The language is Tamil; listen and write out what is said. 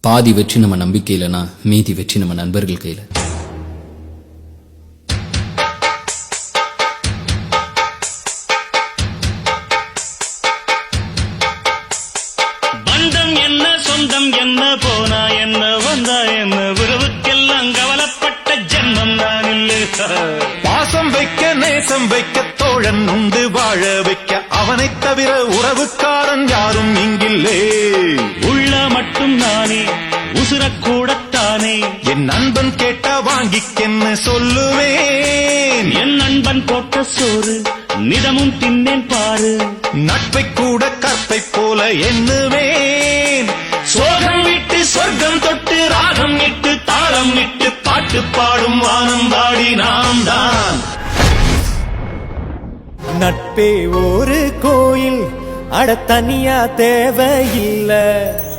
பாதி வெற்றி நம்ம நம்பிக்கையிலனா மீதி வெற்றி நம்ம நண்பர்கள் கையில. பந்தம் என்ன சொந்தம் என்ன போனா என்ன வந்தா என்ன உறவுக்கெல்லாம் கவலைப்பட்ட ஜென்மம் நான் இல்லை. பாசம் வைக்க நேசம் வைக்க தோழன் உண்டு வாழ வைக்க அவனைத் தவிர உறவுக்காரன் யாரும் இங்கில்லே. உள்ள மட்டும் நானே உசுரக்கூடத்தானே என் நண்பன் கேட்டா வாங்கிக்கென்னு சொல்லுவேன். என் நண்பன் போட்ட சோறு நிதமும் தின்னேன் பாரு. நட்பை கூட கற்பை போல எண்ணுவேன். சோகம் விட்டு சொர்க்கம் தொட்டு ராகம் இட்டு தாளம் இட்டு பாட்டு பாடும் வானம் பாடி நாம் தான். நட்பே ஒரு கோயில் அட தனியா தேவையில்லை.